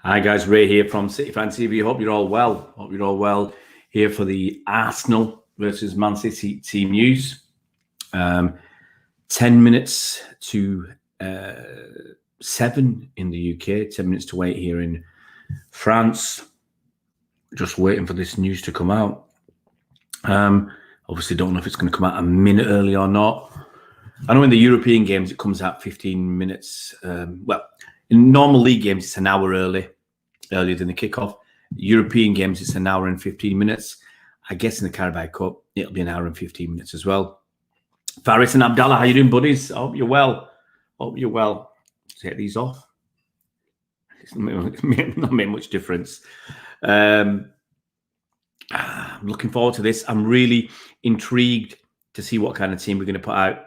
Hi guys, Ray here from City Fan TV. Hope you're all well. Hope you're all well here for the Arsenal versus Man City team news. 10 minutes to 7 in the UK, 10 minutes to wait here in France. Just waiting for this news to come out. Obviously don't know if it's going to come out a minute early or not. I know in the European games it comes out 15 minutes. Well, in normal league games it's an hour earlier than the kickoff. European games it's an hour and 15 minutes. I guess in the Carabao Cup it'll be an hour and 15 minutes as well. Faris and Abdallah, how you doing, buddies? I hope you're well. Hope you're well. Take these off. It's not made much difference. I'm looking forward to this. I'm really intrigued to see what kind of team we're going to put out.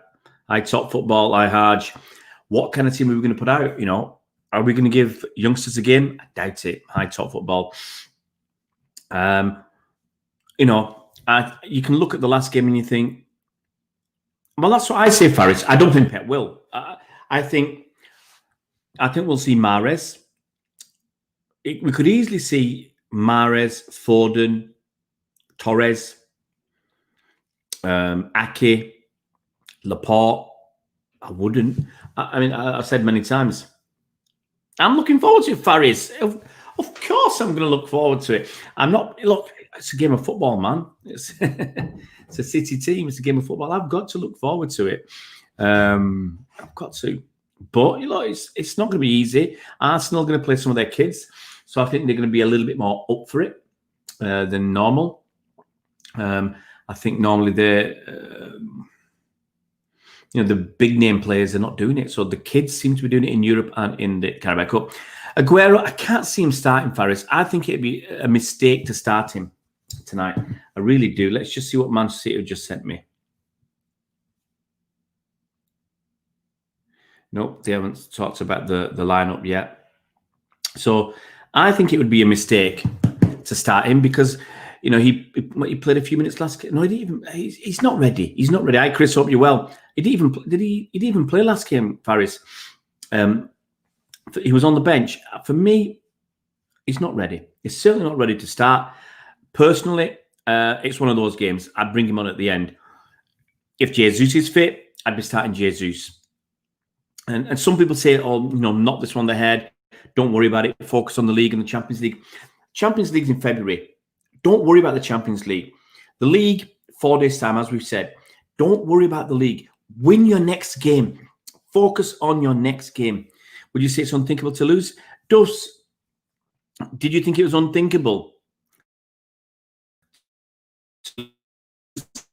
I Top Football, I Harge. What kind of team are we going to put out? You know, are we going to give youngsters a game? I doubt it. High Top Football. You know, you can look at the last game and you think, well, that's what I say, Faris. I don't think Pep will. I think we'll see Mahrez. We could easily see Mahrez, Foden, Torres, Ake, Laporte. I wouldn't. I mean, I've said many times, I'm looking forward to it, Faris. Of course I'm going to look forward to it. I'm not, look, it's a game of football, man. It's, it's a City team. It's a game of football. I've got to look forward to it. I've got to. But, you know, it's not going to be easy. Arsenal are going to play some of their kids. So I think they're going to be a little bit more up for it than normal. I think normally they're... you know, the big name players are not doing it. So the kids seem to be doing it in Europe and in the Carabao Cup. Aguero, I can't see him starting, Faris. I think it'd be a mistake to start him tonight. I really do. Let's just see what Manchester City have just sent me. Nope, they haven't talked about the lineup yet. So I think it would be a mistake to start him because, you know, he played a few minutes last game. No, he didn't even. He's not ready. He's not ready. Hi, Chris. Hope you're well. He didn't even. He didn't even play last game, Faris. He was on the bench. For me, he's not ready. He's certainly not ready to start. Personally, it's one of those games. I'd bring him on at the end. If Jesus is fit, I'd be starting Jesus. And some people say, oh, you know, knock this one on the head. Don't worry about it. Focus on the league and the Champions League. Champions League's in February. Don't worry about the Champions League. The league, 4 days' time, as we've said. Don't worry about the league. Win your next game. Focus on your next game. Would you say it's unthinkable to lose? Did you think it was unthinkable?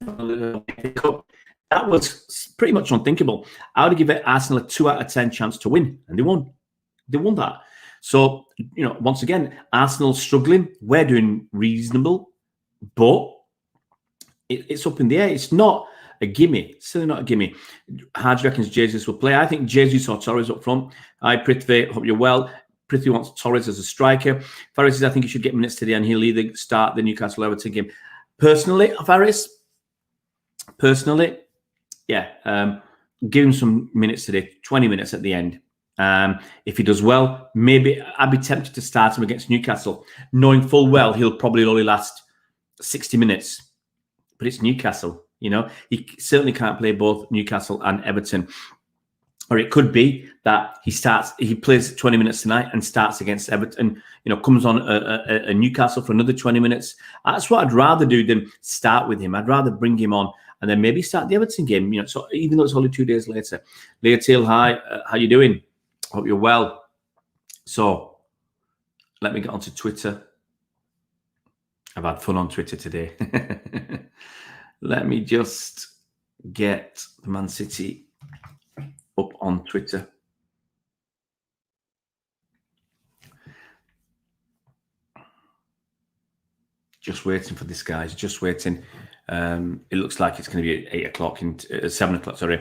That was pretty much unthinkable. I would have given Arsenal a 2 out of 10 chance to win, and they won. They won that. So, you know, once again, Arsenal's struggling. We're doing reasonable, but it's up in the air. It's not a gimme. It's certainly not a gimme. Harge reckons Jesus will play. I think Jesus or Torres up front. Hi, Prithvi. Hope you're well. Prithvi wants Torres as a striker. Faris says, I think he should get minutes today and he'll either start the Newcastle-Everton game. Personally, Faris, yeah, give him some minutes today, 20 minutes at the end. If he does well, maybe I'd be tempted to start him against Newcastle, knowing full well he'll probably only last 60 minutes. But it's Newcastle, you know. He certainly can't play both Newcastle and Everton. Or it could be that he plays 20 minutes tonight and starts against Everton, you know, comes on a Newcastle for another 20 minutes. That's what I'd rather do than start with him. I'd rather bring him on and then maybe start the Everton game, you know, so even though it's only 2 days later. Leotil, hi, how you doing? Hope you're well. So let me get onto Twitter. I've had fun on Twitter today. Let me just get Man City up on Twitter. Just waiting for this, guys. Just waiting. It looks like it's going to be at 8 o'clock and 7 o'clock. Sorry.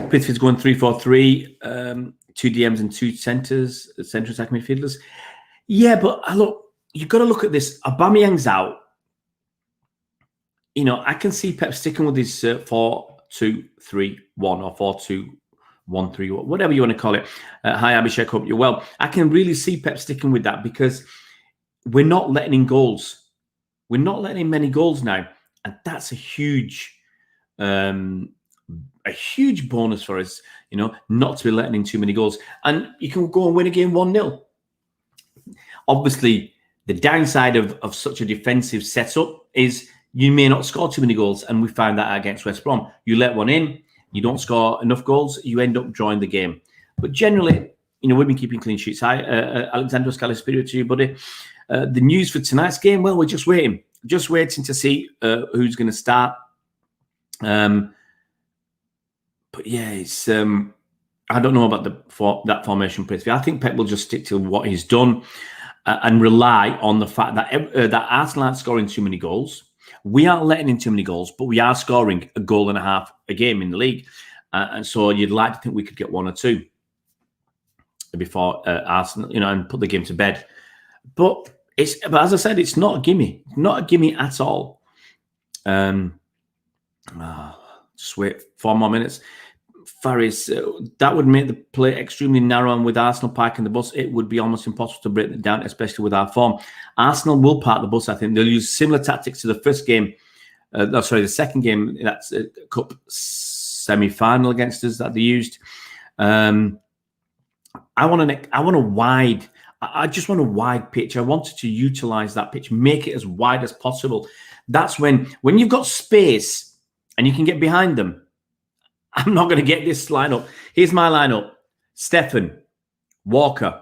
Pittsfield's going 3-4-3. 2 DMs and 2 centres, central attacking midfielders. Yeah, but look, you've got to look at this. Aubameyang's out. You know, I can see Pep sticking with his 4-2-3-1 or 4-2 1-3, whatever you want to call it. Hi, Abhishek, hope you're well. I can really see Pep sticking with that because we're not letting in goals. We're not letting in many goals now. And that's a huge bonus for us, you know, not to be letting in too many goals. And you can go and win a game 1-0. Obviously, the downside of such a defensive setup is you may not score too many goals. And we found that against West Brom. You let one in, you don't score enough goals, you end up drawing the game. But generally, you know, we've been keeping clean sheets. Hi, Alexander Scalispirio to you, buddy. The news for tonight's game, well, we're just waiting to see who's going to start. But yeah, it's I don't know about that formation, Prithvi. I think Pep will just stick to what he's done and rely on the fact that that Arsenal aren't scoring too many goals. We aren't letting in too many goals, but we are scoring a goal and a half a game in the league. And so you'd like to think we could get 1 or 2 before Arsenal, you know, and put the game to bed. But as I said, it's not a gimme. Not a gimme at all. Just wait 4 more minutes. Faris, that would make the play extremely narrow, and with Arsenal parking the bus, it would be almost impossible to break it down, especially with our form. Arsenal will park the bus, I think. They'll use similar tactics to the first game. The second game, that's a cup semi-final against us that they used. I just want a wide pitch. I wanted to utilize that pitch, make it as wide as possible. That's when you've got space and you can get behind them. I'm not going to get this lineup. Here's my lineup. Stefan, Walker,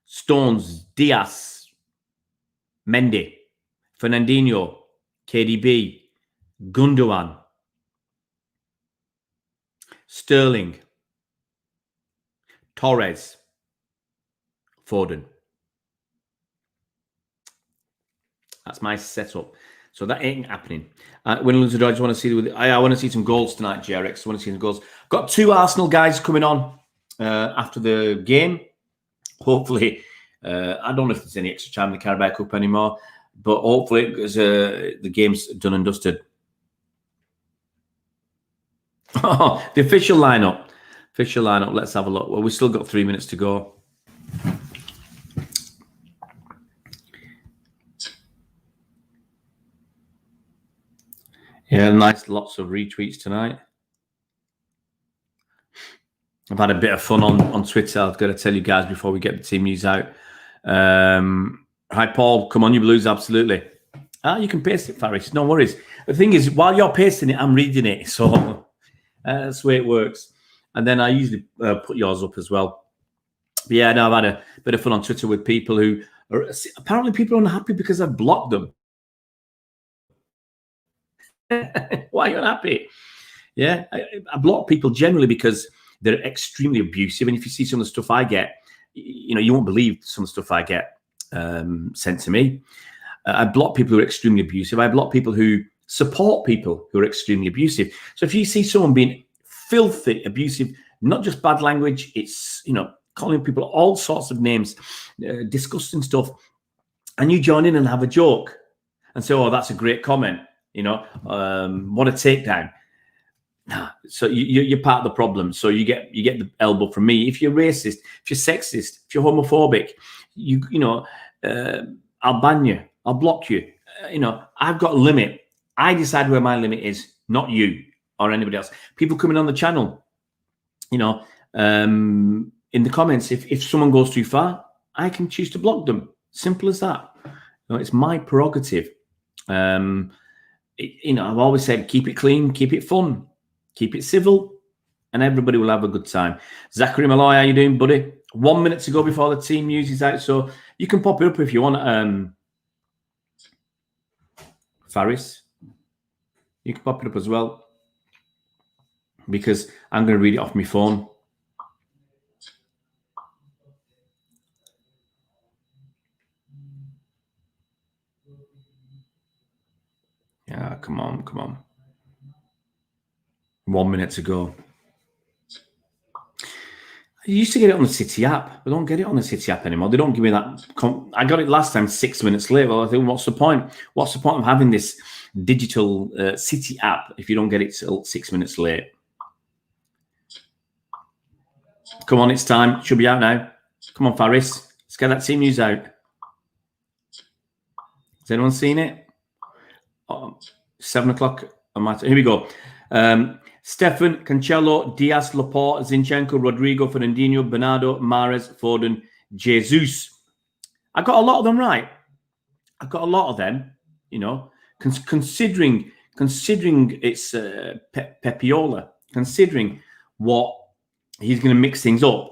Stones, Diaz, Mendy, Fernandinho, KDB, Gundogan, Sterling, Torres, Foden. That's my setup. So that ain't happening. Win or lose or draw, I just want to see. I want to see some goals tonight, Jerix. I want to see some goals. Got 2 Arsenal guys coming on after the game. Hopefully, I don't know if there's any extra time in the Carabao Cup anymore, but hopefully, because the game's done and dusted. Oh, the official lineup. Let's have a look. Well, we've still got 3 minutes to go. Yeah, nice. Lots of retweets tonight. I've had a bit of fun on Twitter. I've got to tell you guys before we get the team news out. Hi, Paul. Come on, you Blues. Absolutely. You can paste it, Faris. No worries. The thing is, while you're pasting it, I'm reading it. So that's the way it works. And then I usually put yours up as well. But yeah, no, I've had a bit of fun on Twitter with people who are apparently people are unhappy because I've blocked them. Why are you unhappy? Yeah, I block people generally because they're extremely abusive. And if you see some of the stuff I get, you know, you won't believe some of the stuff I get sent to me. I block people who are extremely abusive. I block people who support people who are extremely abusive. So if you see someone being filthy, abusive, not just bad language, it's, you know, calling people all sorts of names, disgusting stuff, and you join in and have a joke and say, oh, that's a great comment. You know, what a takedown. So you're part of the problem. So you get the elbow from me. If you're racist, if you're sexist, if you're homophobic, you know, I'll ban you. I'll block you. You know, I've got a limit. I decide where my limit is, not you or anybody else. People coming on the channel, you know, in the comments, if someone goes too far, I can choose to block them. Simple as that. You know, it's my prerogative. You know, I've always said, keep it clean, keep it fun, keep it civil, and everybody will have a good time. Zachary Malloy, how you doing, buddy? 1 minute to go before the team news is out, so you can pop it up if you want. Faris, you can pop it up as well, because I'm going to read it off my phone. Yeah, come on. 1 minute to go. I used to get it on the City app. I don't get it on the City app anymore. They don't give me that. I got it last time 6 minutes late. Well, I think, what's the point? What's the point of having this digital City app if you don't get it till 6 minutes late? Come on, it's time. Should be out now. Come on, Faris. Let's get that team news out. Has anyone seen it? 7 o'clock. Here we go. Stefan, Cancelo, Diaz, Laporte, Zinchenko, Rodrigo, Fernandinho, Bernardo, Mahrez, Foden, Jesus. I got a lot of them right. I got a lot of them, you know, considering it's Pepiola, considering what he's going to mix things up.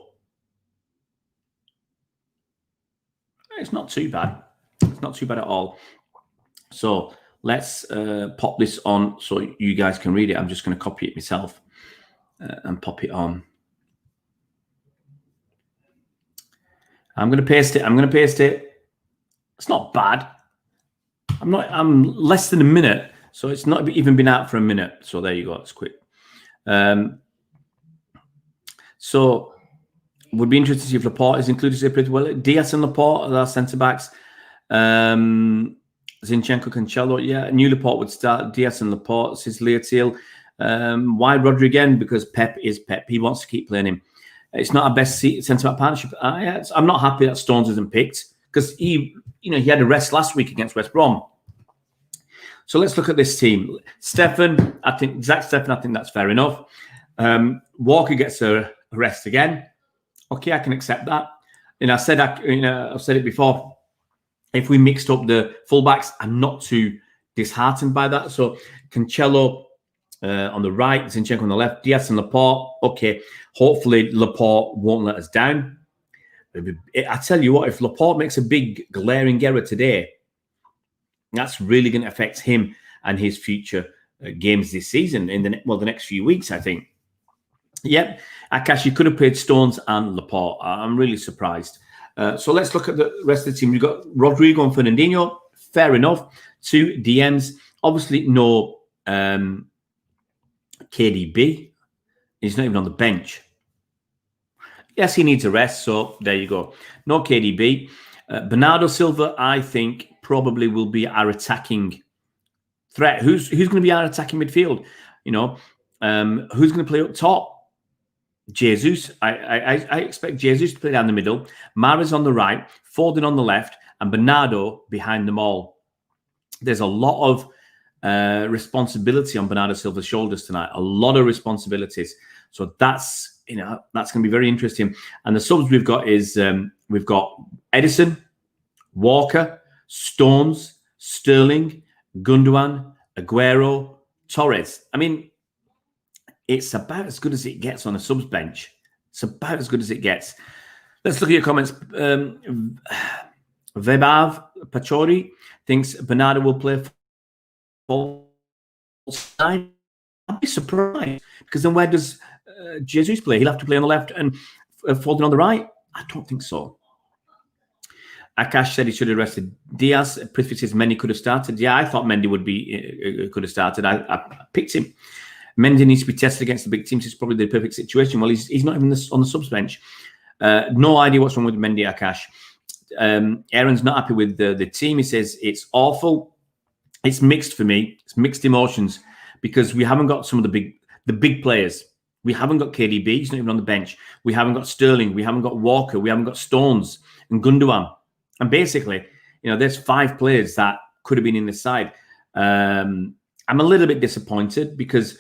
It's not too bad. It's not too bad at all. So let's pop this on so you guys can read it. I'm just going to copy it myself and pop it on. I'm going to paste it. It's not bad. I'm less than a minute, so it's not even been out for a minute. So there you go. It's quick. So would be interested to see if Laporte is included pretty well. Diaz and Laporte are our centre backs. Zinchenko, Cancelo, yeah. New Laporte would start. Diaz and Laporte, says Leotil. Why Rodri again? Because Pep is Pep. He wants to keep playing him. It's not our best centre back partnership. I'm not happy that Stones isn't picked because he had a rest last week against West Brom. So let's look at this team. Stefan, I think that's fair enough. Walker gets a rest again. Okay, I can accept that. And I've said it before. If we mixed up the fullbacks, I'm not too disheartened by that. So Cancelo on the right, Zinchenko on the left, Diaz and Laporte. Okay, hopefully Laporte won't let us down. I tell you what, if Laporte makes a big glaring error today, that's really going to affect him and his future games this season in the next few weeks, I think. Yep, Akash, you could have played Stones and Laporte. I'm really surprised. So let's look at the rest of the team. We've got Rodrigo and Fernandinho. Fair enough. 2 DMs. Obviously, no KDB. He's not even on the bench. Yes, he needs a rest. So there you go. No KDB. Bernardo Silva, I think, probably will be our attacking threat. Who's going to be our attacking midfield? Who's going to play up top? Jesus. I expect Jesus to play down the middle. Mahrez on the right, Foden on the left, and Bernardo behind them all. There's a lot of responsibility on Bernardo Silva's shoulders tonight. A lot of responsibilities. So that's going to be very interesting. And the subs we've got is we've got Edison, Walker, Stones, Sterling, Gundogan, Aguero, Torres. I mean, it's about as good as it gets on a subs bench. It's about as good as it gets. Let's look at your comments. Vebav Pachori thinks Bernardo will play full time. I'd be surprised because then where does Jesus play? He'll have to play on the left and Foden on the right. I don't think so. Akash said he should have rested Diaz. Prithvi says Mendy could have started. Yeah, I thought Mendy could have started. I picked him. Mendy needs to be tested against the big teams. It's probably the perfect situation. Well, he's not even on the subs bench. No idea what's wrong with Mendy, Akash. Aaron's not happy with the team. He says it's awful. It's mixed for me. It's mixed emotions because we haven't got some of the big players. We haven't got KDB. He's not even on the bench. We haven't got Sterling. We haven't got Walker. We haven't got Stones and Gundogan. And basically, there's 5 players that could have been in this side. I'm a little bit disappointed because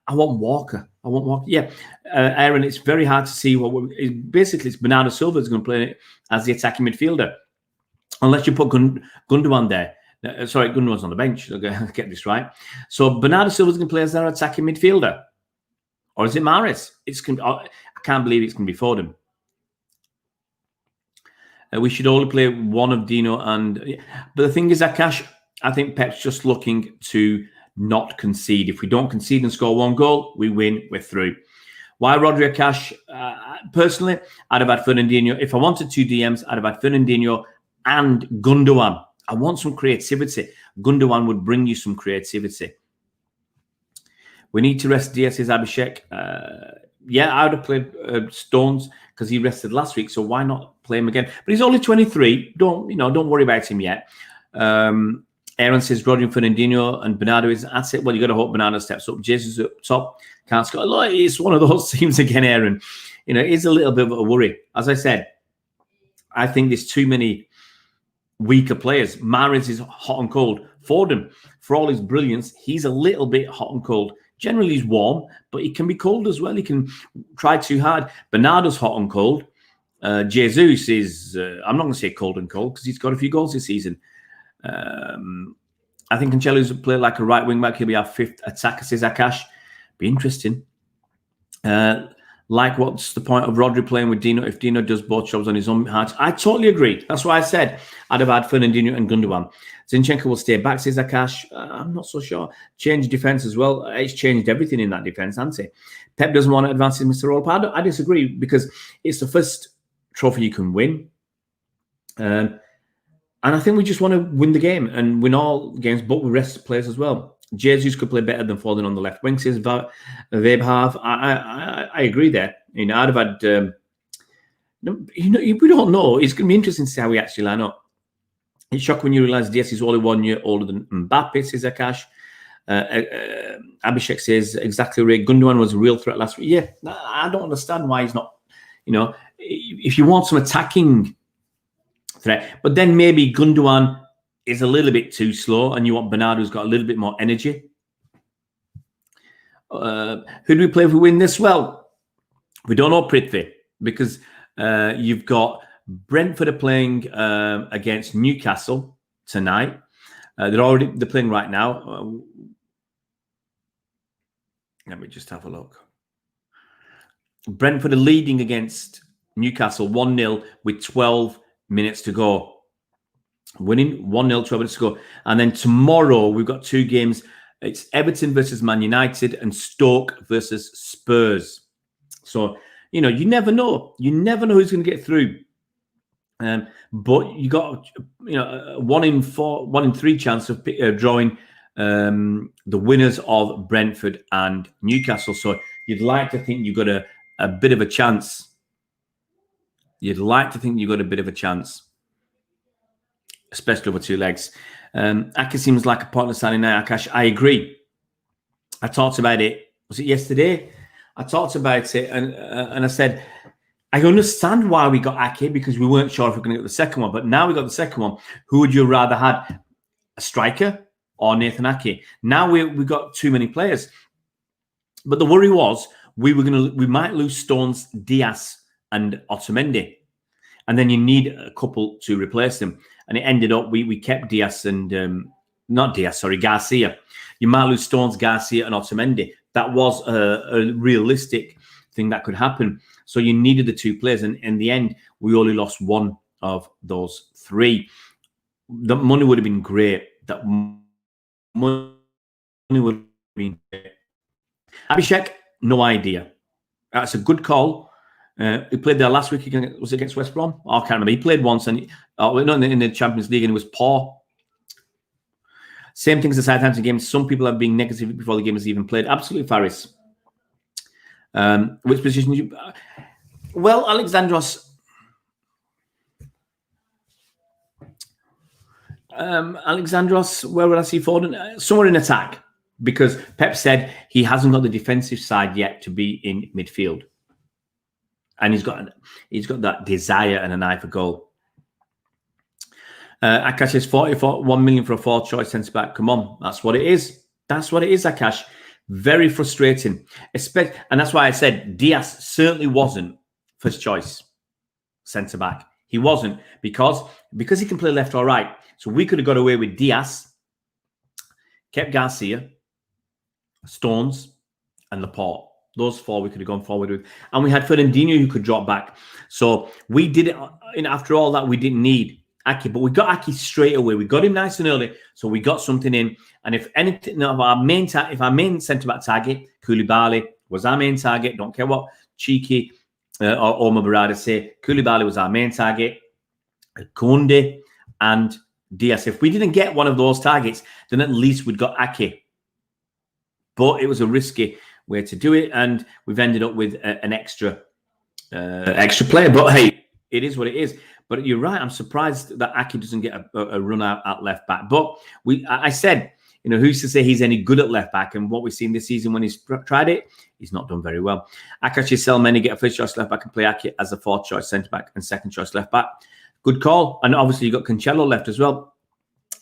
I want Walker. Yeah, Aaron, it's very hard to see basically it's Bernardo Silva is going to play as the attacking midfielder, unless you put Gundogan there. Sorry, Gundogan's on the bench. I'll get this right. So Bernardo Silva is going to play as their attacking midfielder, or is it Mahrez? I can't believe it's going to be Foden. We should only play one of Dino but the thing is, Akash, I think Pep's just looking to not concede. If we don't concede and score 1 goal, we win, we're through. Why Rodri, Akash? Personally, I'd have had Fernandinho. If I wanted 2 DMs, I'd have had Fernandinho and Gundogan. I want some creativity. Gundogan would bring you some creativity. We need to rest Diaz, says Abhishek. Yeah, I would have played Stones because he rested last week, so why not play him again? But he's only 23. Don't worry about him yet. Aaron Aaron says Rodri and Fernandinho and Bernardo is that's it. Well, you got to hope Bernardo steps up. Jesus up top, can't score. Look, it's one of those teams again, Aaron. You know, it's a little bit of a worry. As I said, I think there's too many weaker players. Mahrez is hot and cold. Foden, for all his brilliance, he's a little bit hot and cold. Generally, he's warm, but he can be cold as well. He can try too hard. Bernardo's hot and cold. Jesus is, I'm not going to say cold and cold because he's got a few goals this season. I think Cancelo's play like a right wing back. He'll be our fifth attacker, says Akash. Be interesting. Like, what's the point of Rodri playing with Dino if Dino does both jobs on his own heart? I totally agree. That's why I said I'd have had Fernandinho and Gundogan. Zinchenko will stay back, says Akash. I'm not so sure. Change defence as well. It's changed everything in that defence, hasn't it? Pep doesn't want to advance in Mr. Europa. I disagree because it's the first trophy you can win. And I think we just want to win the game and win all games, but with rest players as well. Jesus could play better than Foden on the left wing, says Webhav. I agree there. You know, I'd have had, we don't know. It's going to be interesting to see how we actually line up. It's shocking when you realise Diaz is only 1 year older than Mbappe, says Akash. Abhishek says, exactly right. Gundogan was a real threat last week. Yeah, I don't understand why he's not, you know, if you want some attacking threat, but then maybe Gundogan is a little bit too slow and you want Bernardo who's got a little bit more energy. Who do we play if we win this? Well, we don't know Prithvi because you've got Brentford are playing against Newcastle tonight. They're playing right now. Let me just have a look. Brentford are leading against Newcastle 1-0 with 12 minutes to go. Winning 1-0, 12 minutes to go. And then tomorrow we've got two games. It's Everton versus Man United and Stoke versus Spurs. So, you know, you never know. You never know who's going to get through. But you got, you know, 1 in 3 chance of drawing the winners of Brentford and Newcastle. So you'd like to think you've got a bit of a chance. You'd like to think you've got a bit of a chance, especially over 2 legs. Aka seems like a partner signing now, Akash. I agree. I talked about it. Was it yesterday? I talked about it and I said, I understand why we got Ake because we weren't sure if we were going to get the second one. But now we got the second one. Who would you rather had? A striker or Nathan Ake? Now we got too many players. But the worry was we might lose Stones, Diaz, and Otamendi. And then you need a couple to replace them. And it ended up we kept Diaz and Garcia. You might lose Stones, Garcia, and Otamendi. That was a realistic thing that could happen. So you needed the 2 players, and in the end, we only lost 1 of those 3. The money would have been great. That money would have been great. Abhishek, no idea. That's a good call. He played there last week. Was it against West Brom? Oh, I can't remember. He played once, and in the Champions League, and he was poor. Same thing as the Southampton game. Some people have been negative before the game is even played. Absolutely, Faris. Which position you? Well, Alexandros. Alexandros, where would I see Foden? Somewhere in attack, because Pep said he hasn't got the defensive side yet to be in midfield, and he's got that desire and an eye for goal. Akash is 1 million for a 4th choice centre back. Come on, that's what it is. That's what it is, Akash. Very frustrating. And that's why I said Diaz certainly wasn't first choice centre back. He wasn't because he can play left or right. So we could have got away with Diaz, kept Garcia, Stones, and Laporte. Those 4 we could have gone forward with. And we had Fernandinho who could drop back. So we did it. And after all that, we didn't need Ake, but we got Ake straight away. We got him nice and early, so we got something in. And if anything, if our main centre-back target, Koulibaly, was our main target, don't care what Cheeky or Omar Barada say, Koulibaly was our main target, Koundé and Diaz. If we didn't get one of those targets, then at least we'd got Ake. But it was a risky way to do it, and we've ended up with an extra player. But hey, it is what it is. But you're right. I'm surprised that Aki doesn't get a run out at left back. But I said, who's to say he's any good at left back? And what we've seen this season when he's tried it, he's not done very well. Akashi Selmeni get a first choice left back and play Aki as a fourth choice centre back and second choice left back. Good call. And obviously you've got Cancelo left as well.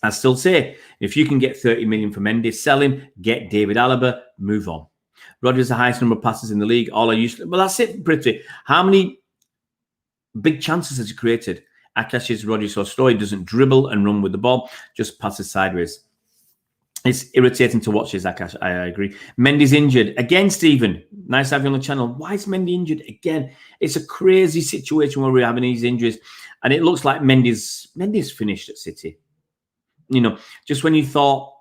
I still say, if you can get 30 million for Mendy, sell him, get David Alaba, move on. Rodgers the highest number of passes in the league. All are useless. Well, that's it, pretty. How many big chances has he created? Akash's Rodgers so slow. He doesn't dribble and run with the ball, just passes sideways. It's irritating to watch this, Akash. I agree. Mendy's injured. Again, Stephen. Nice to have you on the channel. Why is Mendy injured again? It's a crazy situation where we're having these injuries. And it looks like Mendy's finished at City. Just when you thought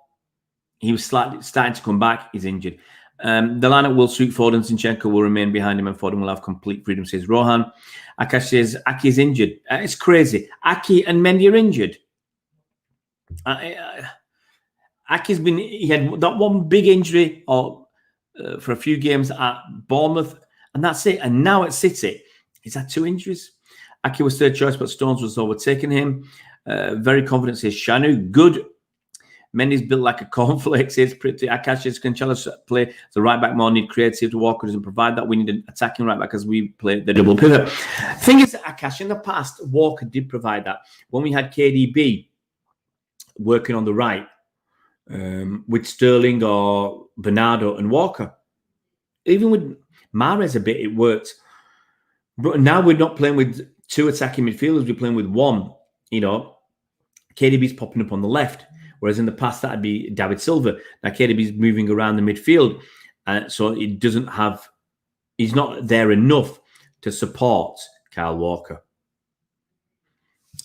he was starting to come back, he's injured. The lineup will suit Foden. Zinchenko will remain behind him and Foden will have complete freedom, says Rohan. Akash says Aki is injured. It's crazy. Aki and Mendy are injured. He had that one big injury for a few games at Bournemouth, and that's it. And now at City, he's had 2 injuries. Aki was third choice, but Stones was overtaking him. Very confident, says Shanu. Good. Mendy's built like a cornflake, says pretty. Akash's Cancelo play the right back more need creativity. Walker doesn't provide that. We need an attacking right back as we play the double pivot. Thing is, Akash, in the past, Walker did provide that. When we had KDB working on the right, with Sterling or Bernardo and Walker. Even with Mahrez a bit, it worked. But now we're not playing with 2 attacking midfielders. We're playing with 1. KDB's popping up on the left, whereas in the past that'd be David Silva. Now KDB's moving around the midfield, so he's not there enough to support Kyle Walker.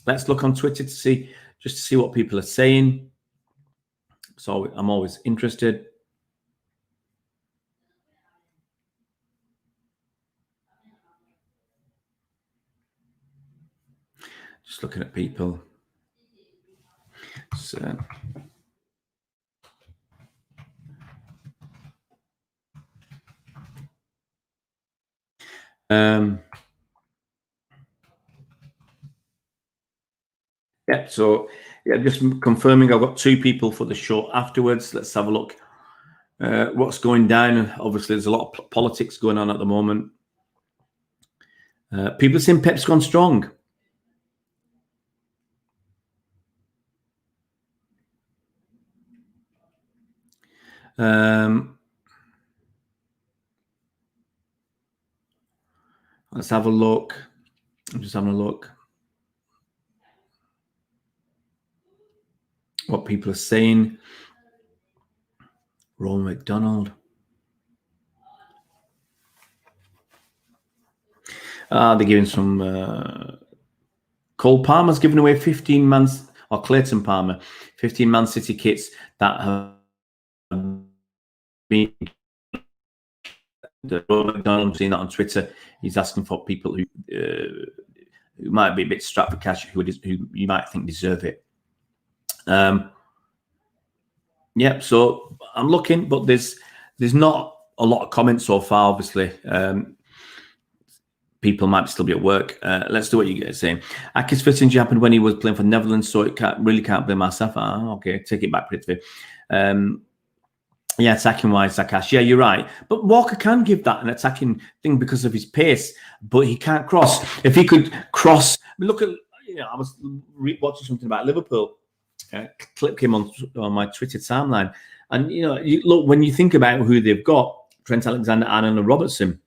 Let's look on Twitter to see what people are saying. So I'm always interested. Just looking at people. So, just confirming I've got 2 people for the show afterwards. Let's have a look what's going down. Obviously, there's a lot of politics going on at the moment. People are saying Pep's gone strong. Let's have a look. I'm just having a look. What people are saying. Ronald McDonald. They're giving some... Cole Palmer's giving away 15 months, or Clayton Palmer, 15 Man City kits that have been... Ronald McDonald, I'm seeing that on Twitter. He's asking for people who might be a bit strapped for cash, who you might think deserve it. So I'm looking, but there's not a lot of comments so far, obviously. People might still be at work. Let's do what you guys are saying. Aki's first injury happened when he was playing for Netherlands, so it can't blame myself. Okay, take it back, Prithvi. Attacking-wise, Akash. Yeah, you're right. But Walker can give that an attacking thing because of his pace, but he can't cross. If he could cross... look at... I was watching something about Liverpool. Clip came on my Twitter timeline. And, look, when you think about who they've got, Trent Alexander-Arnold and Robertson.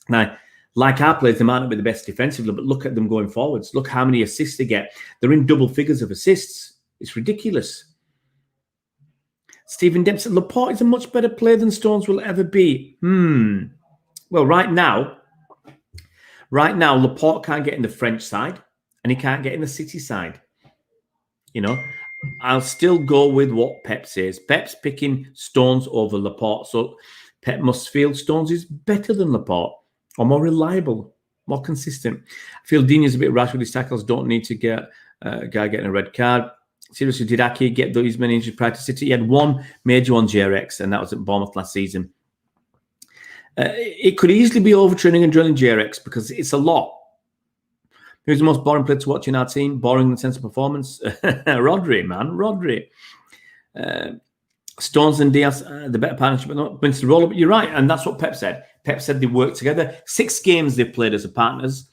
Now, like our players, they might not be the best defensively, but look at them going forwards. Look how many assists they get. They're in double figures of assists. It's ridiculous. Stephen Dempsey, Laporte is a much better player than Stones will ever be. Well, right now, Laporte can't get in the French side and he can't get in the City side. I'll still go with what Pep says. Pep's picking Stones over Laporte. So Pep must feel Stones is better than Laporte or more reliable, more consistent. I feel Dean is a bit rash with his tackles. Don't need to get a guy getting a red card. Seriously, did Aki get those many injuries prior to City? He had one major one, JRX, and that was at Bournemouth last season. It could easily be overtraining and drilling JRX because it's a lot. Who's the most boring player to watch in our team? Boring in the sense of performance? Rodri, man. Rodri. Stones and Diaz, the better partnership, but not Winston Roller. But you're right, and that's what Pep said. Pep said they work together. 6 games they've played as a partners,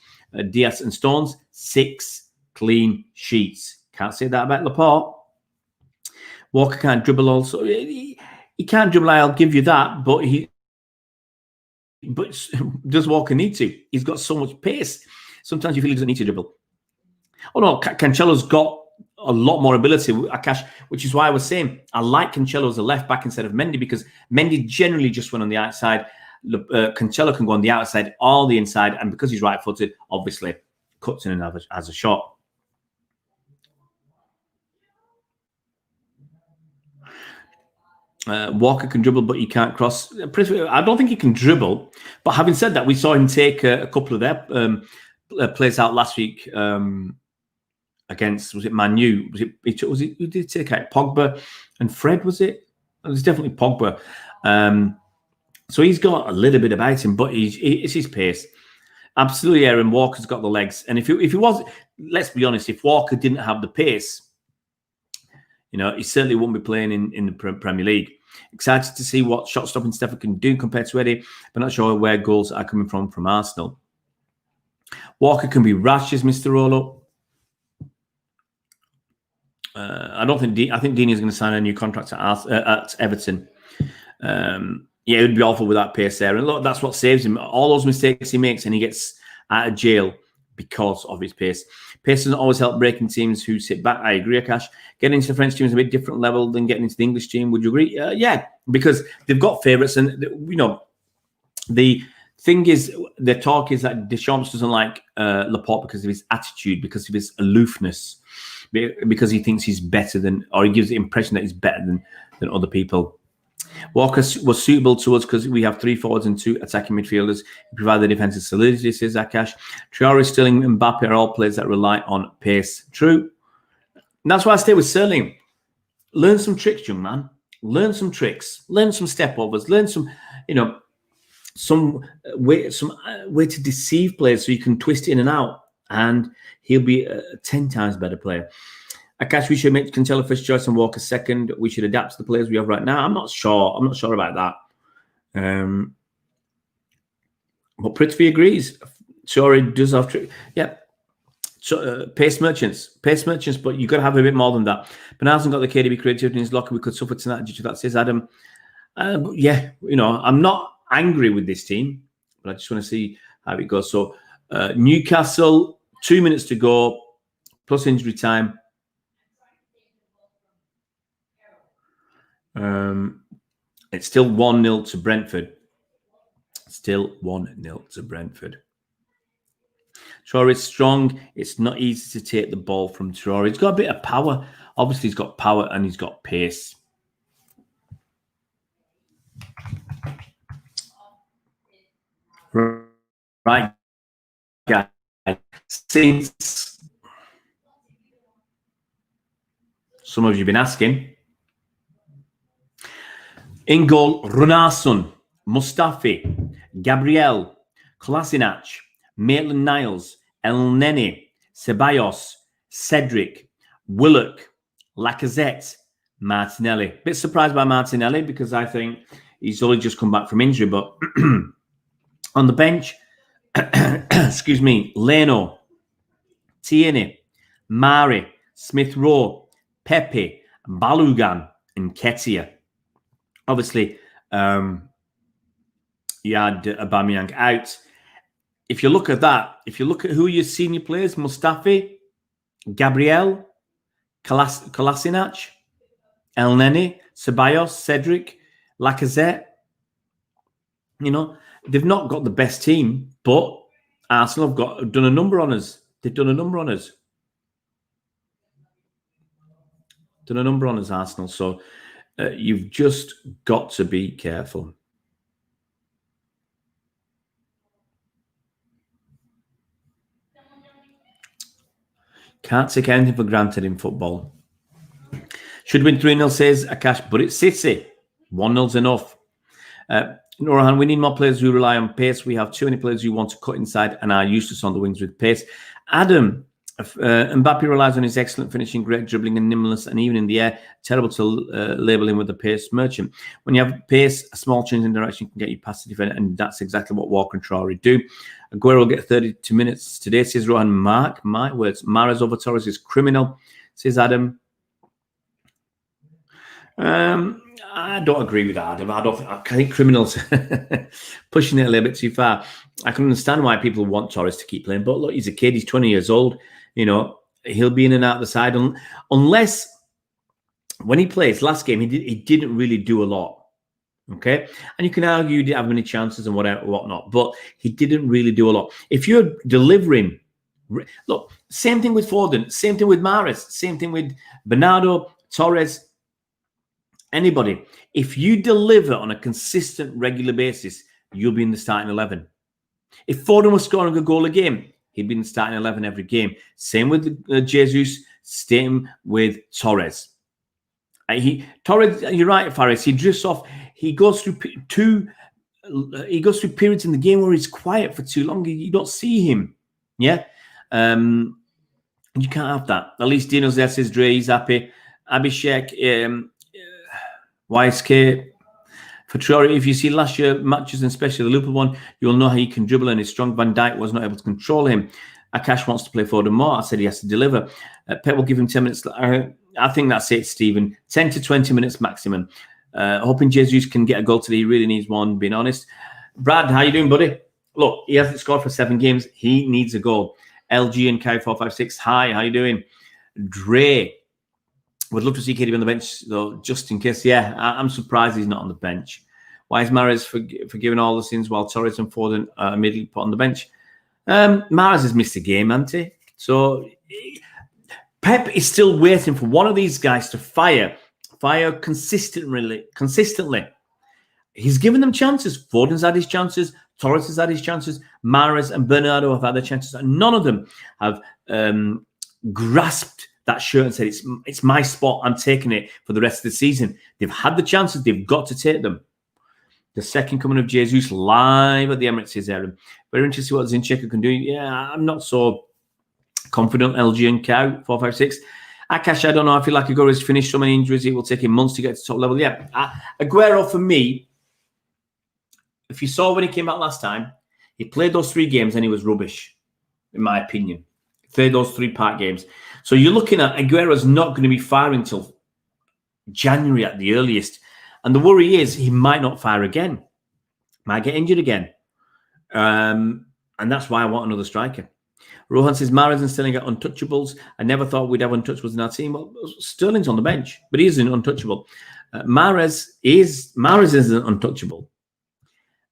Diaz and Stones. 6 clean sheets. Can't say that about Laporte. Walker can't dribble also. He can't dribble, I'll give you that, but does Walker need to? He's got so much pace. Sometimes you feel he doesn't need to dribble. Oh no, Cancelo's got a lot more ability, Akash, which is why I was saying I like Cancelo as a left back instead of Mendy, because Mendy generally just went on the outside. Cancelo can go on the outside or the inside, and because he's right-footed, obviously cuts in and has a shot. Walker can dribble, but he can't cross. I don't think he can dribble. But having said that, we saw him take a couple of their players out last week against, was it Man U? Who did he take out? Pogba and Fred, was it? It was definitely Pogba. So he's got a little bit about him, but it's his pace. Absolutely, Aaron Walker's got the legs. And if he was, let's be honest, if Walker didn't have the pace, he certainly wouldn't be playing in the Premier League. Excited to see what shot-stopping Stefan can do compared to Eddie, but not sure where goals are coming from Arsenal. Walker can be rash, as Mr. Rolo. I think Dini is going to sign a new contract at Everton. It would be awful with that pace there. And look, that's what saves him. All those mistakes he makes, and he gets out of jail because of his pace. Pace doesn't always help breaking teams who sit back. I agree, Akash. Getting into the French team is a bit different level than getting into the English team. Would you agree? Yeah, because they've got favourites. And, the thing is, the talk is that Deschamps doesn't like Laporte because of his attitude, because of his aloofness, because he thinks he's better than, or he gives the impression that he's better than other people. Walker was suitable to us because we have 3 forwards and 2 attacking midfielders who provide the defensive solidity, says Akash. Traore, Sterling, and Mbappe are all players that rely on pace. True. And that's why I stay with Sterling. Learn some tricks, young man. Learn some tricks. Learn some step overs. Learn some, some way to deceive players so you can twist in and out, and he'll be a 10 times better player. Akash, we should make Cancelo first choice and Walker second. We should adapt to the players we have right now. I'm not sure. I'm not sure about that. But Prithvi agrees. Sorry, does have yeah. So pace merchants, but you've got to have a bit more than that. But hasn't got the KDB creativity in his locker. We could suffer tonight due to that, says Adam. Yeah, I'm not angry with this team, but I just want to see how it goes. So Newcastle, 2 minutes to go, plus injury time. It's still 1-0 to Brentford. Still 1-0 to Brentford. Traore is strong. It's not easy to take the ball from Traore. He's got a bit of power. Obviously, he's got power and he's got pace. Right, guys. Since some of you have been asking, in goal, Runarsson, Mustafi, Gabriel, Kolasinac, Maitland-Niles, El-Neni, Ceballos, Cedric, Willock, Lacazette, Martinelli. Bit surprised by Martinelli because I think he's only just come back from injury, but on the bench, excuse me, Leno, Tierney, Mari, Smith-Rowe, Pepe, Balogun, and Ketia. Obviously, you had Aubameyang out. If you look at that, if you look at who your senior players, Mustafi, Gabriel, Kolasinac, El-Neni, Ceballos, Cedric, Lacazette, they've not got the best team, but Arsenal have done a number on us. They've done a number on us. Done a number on us, Arsenal. So you've just got to be careful. Can't take anything for granted in football. Should win 3-0, says Akash, but it's City. 1-0's enough. Norahan, we need more players who rely on pace. We have too many players who want to cut inside and are useless on the wings with pace. Adam, Mbappe relies on his excellent finishing, great dribbling and nimbleness, and even in the air, terrible to label him with a pace merchant. When you have pace, a small change in direction can get you past the defender, and that's exactly what Walker and Traore do. Aguero will get 32 minutes today, says Rohan. Mark my words. Mahrez over Torres is criminal, says Adam. I don't agree with Adam. I think criminals pushing it a little bit too far. I can understand why people want Torres to keep playing, but look, he's a kid. He's 20 years old. You know, he'll be in and out the side unless when he plays last game, he didn't really do a lot. Okay, and you can argue he didn't have many chances and whatnot, but he didn't really do a lot. If you're delivering, look, same thing with Foden, same thing with Mahrez, same thing with Bernardo, Torres. Anybody, if you deliver on a consistent, regular basis, you'll be in the starting 11. If Foden was scoring a goal a game, he'd be in the starting 11 every game. Same with Jesus, same with Torres. Torres, you're right, Faris. He drifts off. He goes through periods in the game where he's quiet for too long. You don't see him. Yeah, you can't have that. At least Dino's there, says Dre. He's happy. Abhishek. YSK for Traore, if you see last year matches and especially the Liverpool one, you'll know how he can dribble and is strong. Van Dijk was not able to control him. Akash wants to play Foden more. I said he has to deliver. Pep will give him 10 minutes. I think that's it, Stephen. 10 to 20 minutes maximum. Hoping Jesus can get a goal today. He really needs one, being honest. Brad, how you doing, buddy? Look, he hasn't scored for 7 games. He needs a goal. LG and Kai456, hi, how you doing? Dre, would love to see KDB on the bench, though, just in case. Yeah, I'm surprised he's not on the bench. Why is Mahrez forgiving all the sins while Torres and Foden are immediately put on the bench? Mahrez has missed a game, hasn't he? So Pep is still waiting for one of these guys to fire consistently. He's given them chances. Foden's had his chances. Torres has had his chances. Mahrez and Bernardo have had their chances. And none of them have grasped that shirt and said, it's my spot, I'm taking it for the rest of the season. They've had the chances, they've got to take them. The second coming of Jesus live at the Emirates is Aaron. Very interested to see what Zinchenko can do. Yeah, I'm not so confident. LG and Cow, 456. Akash, I don't know. I feel like Aguero has finished so many injuries, it will take him months to get to top level. Yeah, Aguero, for me, if you saw when he came out last time, he played those 3 games and he was rubbish, in my opinion. Played those 3-part games. So you're looking at Aguero's not going to be firing till January at the earliest. And the worry is he might not fire again. Might get injured again. And that's why I want another striker. Rohan says, Mahrez and Sterling are untouchables. I never thought we'd have untouchables in our team. Well, Sterling's on the bench, but he isn't untouchable. Mahrez isn't untouchable.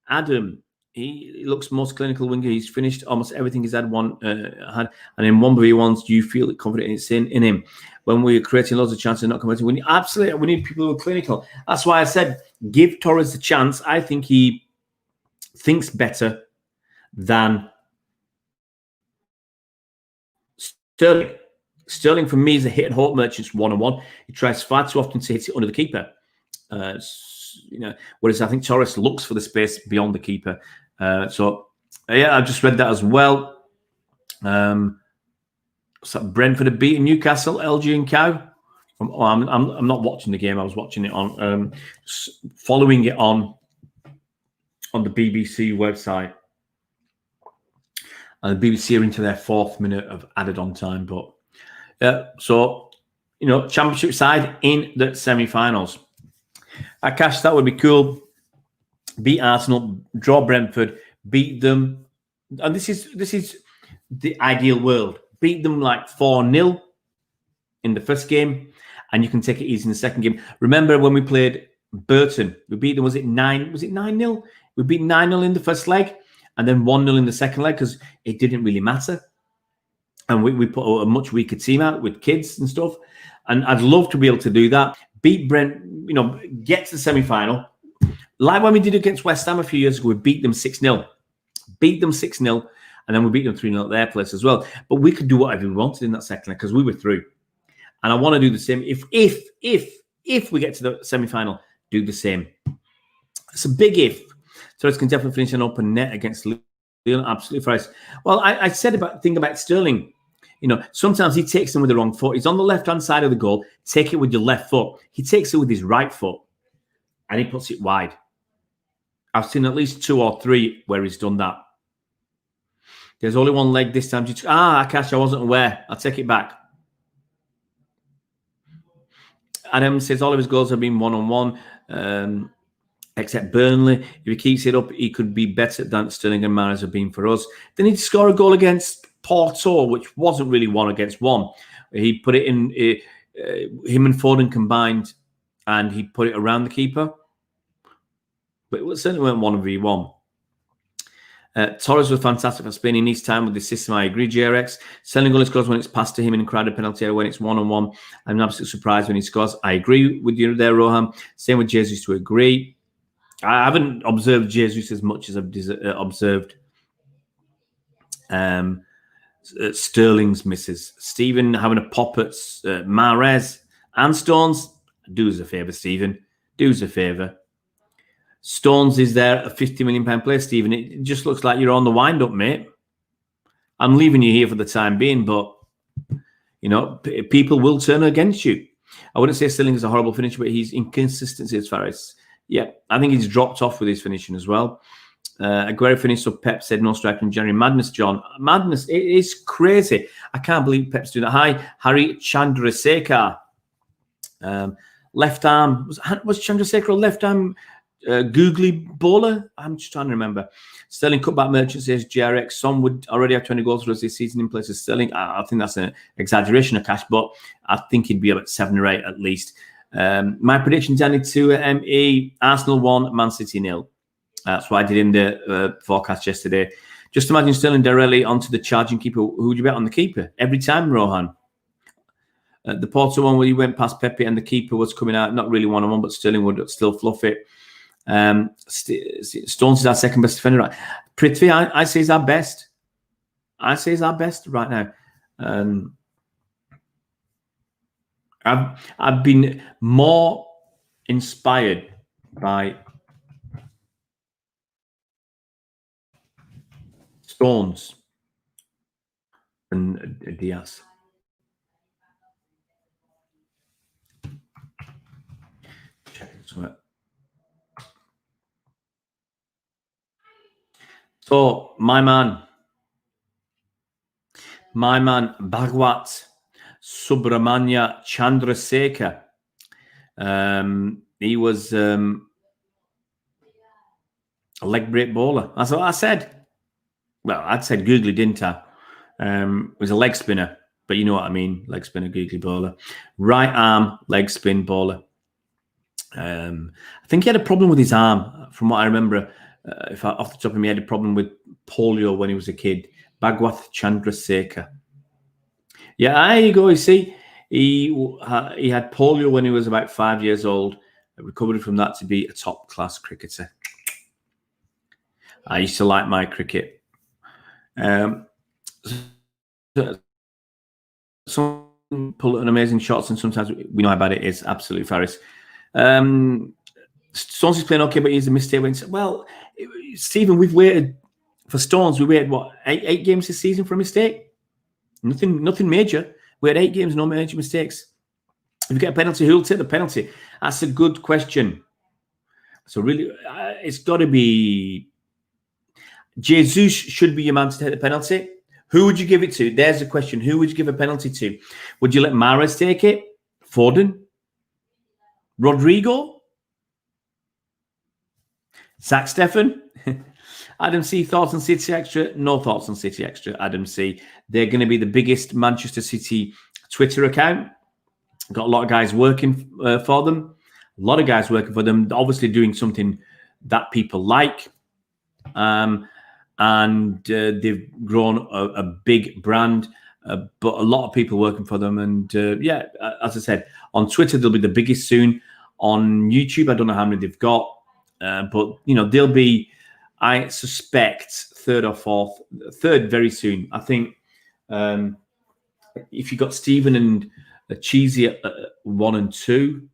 Adam, he looks most clinical winger. He's finished almost everything he's had. And in 1v1s, do you feel confident it's in him? When we're creating loads of chances and not converting, absolutely, we need people who are clinical. That's why I said give Torres a chance. I think he thinks better than Sterling. Sterling, for me, is a hit and hope merchant one-on-one. He tries far too often to hit it under the keeper. Whereas I think Torres looks for the space beyond the keeper. Yeah, I've just read that as well. So Brentford have beaten Newcastle, LG and Cow. I'm not watching the game. I was watching it on, following it on the BBC website. And the BBC are into their 4th minute of added on time. But championship side in the semi-finals. Akash, that would be cool. Beat Arsenal, draw Brentford, beat them. And this is the ideal world. Beat them like 4-0 in the first game, and you can take it easy in the second game. Remember when we played Burton, we beat them, was it 9-0? We beat 9-0 in the first leg, and then 1-0 in the second leg because it didn't really matter. And we put a much weaker team out with kids and stuff. And I'd love to be able to do that. Beat Brent, get to the semi-final. Like when we did against West Ham a few years ago, we beat them 6-0. Beat them 6-0, and then we beat them 3-0 at their place as well. But we could do whatever we wanted in that second leg because we were through. And I want to do the same. If we get to the semi-final, do the same. It's a big if. So it can definitely finish an open net against Absolutely right. Well, I said think about Sterling. You know, sometimes he takes them with the wrong foot. He's on the left-hand side of the goal. Take it with your left foot. He takes it with his right foot, and he puts it wide. I've seen at least 2 or 3 where he's done that. There's only one leg this time. Akash, I wasn't aware. I'll take it back. Adam says all of his goals have been one-on-one, except Burnley. If he keeps it up, he could be better than Sterling and Mahrez have been for us. Then he'd score a goal against Porto, which wasn't really 1-against-1. He put it in, him and Foden combined, and he put it around the keeper. But it certainly weren't 1v1. Torres was fantastic for Spain. He needs time with the system. I agree, JRX. Sterling only scores when it's passed to him in a crowded penalty area when it's 1-on-1. I'm absolutely surprised when he scores. I agree with you there, Rohan. Same with Jesus to agree. I haven't observed Jesus as much as I've observed Sterling's misses. Stephen having a pop at Mahrez and Stones. Do us a favour, Stephen. Do us a favour. Stones is there a £50 million player, Stephen. It just looks like you're on the wind-up, mate. I'm leaving you here for the time being, but, you know, people will turn against you. I wouldn't say Sterling is a horrible finisher, but he's inconsistency as far as, yeah, I think he's dropped off with his finishing as well. Aguero finished, so Pep said no striker in January. Madness, John. Madness, it is crazy. I can't believe Pep's doing that. Hi, Harry Chandrasekhar. Left arm, was Chandrasekhar a left arm googly bowler? I'm just trying to remember. Sterling cutback merchant says JRX. Son would already have 20 goals for us this season in place of Sterling. I think that's an exaggeration of cash, but I think he'd be about 7 or 8 at least. My prediction, Danny, to ME, Arsenal 1, Man City 0. That's what I did in the forecast yesterday. Just imagine Sterling directly onto the charging keeper. Who would you bet on the keeper? Every time, Rohan. The Porto one where he went past Pepe and the keeper was coming out, not really 1-on-1, but Sterling would still fluff it. Stones is our second best defender. Right? Prithvi, I say is our best. I say is our best right now. I've been more inspired by Stones than Diaz. Checking something. So my man Bhagwat Subramanya Chandrasekhar. He was a leg break bowler. That's what I said. Well, I'd said googly, didn't I? It was a leg spinner, but you know what I mean. Leg spinner, googly bowler. Right arm, leg spin bowler. I think he had a problem with his arm, from what I remember. Off the top of me, he had a problem with polio when he was a kid. Bhagwat Chandrasekhar. Yeah, there you go. You see, he had polio when he was about 5 years old. Recovered from that to be a top-class cricketer. I used to like my cricket. Some pull an amazing shots, and sometimes we know how bad it is. Absolutely, Faris. Stones is playing okay, but he's a mistake. Well, Stephen, we've waited for Stones. We waited what 8 games this season for a mistake. Nothing major. We had 8 games, no major mistakes. If you get a penalty, who'll take the penalty? That's a good question. So really, it's got to be Jesus. Should be your man to take the penalty. Who would you give it to? There's the question. Who would you give a penalty to? Would you let Mahrez take it? Foden? Rodrigo? Zach Steffen? Adam C, thoughts on City Extra? No thoughts on City Extra, Adam C. They're going to be the biggest Manchester City Twitter account. Got a lot of guys working for them. A lot of guys working for them, obviously doing something that people like. And they've grown a big brand, but a lot of people working for them. And yeah, as I said, on Twitter, they'll be the biggest soon. On YouTube, I don't know how many they've got, but you know, they'll be, I suspect, third or fourth, third very soon. I think if you got Stephen and Cheesy at 1 and 2,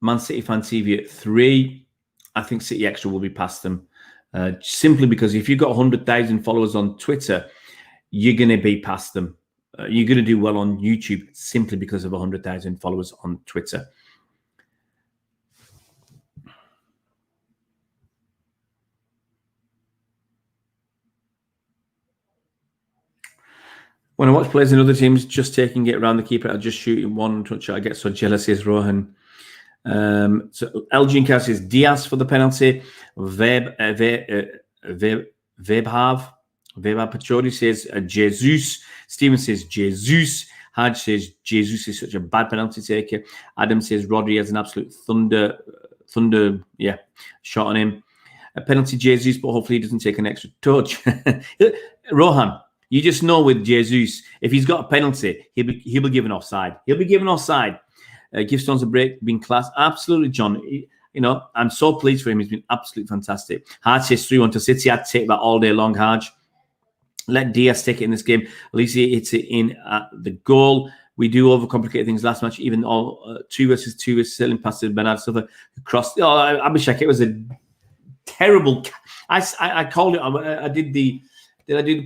Man City Fan TV at 3, I think City Extra will be past them. simply because if you've got 100,000 followers on Twitter, you're going to be past them. You're going to do well on YouTube simply because of 100,000 followers on Twitter. When I watch players in other teams just taking it around the keeper, I'll just shoot in one touch. I get so jealous, says Rohan. So Elgin Cass says Diaz for the penalty. Webhav Pachori says Jesus. Stephen says Jesus. Haj says Jesus is such a bad penalty taker. Adam says Rodri has an absolute thunder, shot on him. A penalty Jesus, but hopefully he doesn't take an extra touch. Rohan, you just know with Jesus, if he's got a penalty, he'll be given offside. He'll be given offside. Give Stones a break, been class. Absolutely, John. I'm so pleased for him. He's been absolutely fantastic. Haj says 3-1 to City. I'd take that all day long, Haj. Let Diaz take it in this game. At least he hits it in at the goal. We do overcomplicate things last match. Even all 2 versus 2 is selling past Bernard Silva crossed. Oh, Abhishek, it was a terrible. I called it. I did the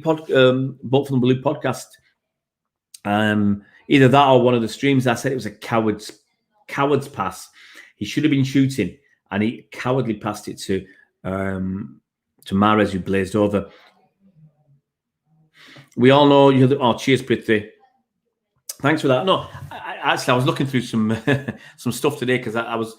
Bolt from the Blue podcast. Either that or one of the streams. I said it was a coward's pass. He should have been shooting, and he cowardly passed it to Mahrez, who blazed over. We all know you're the. Oh, cheers, Prithvi. Thanks for that. No, I was looking through some some stuff today because I was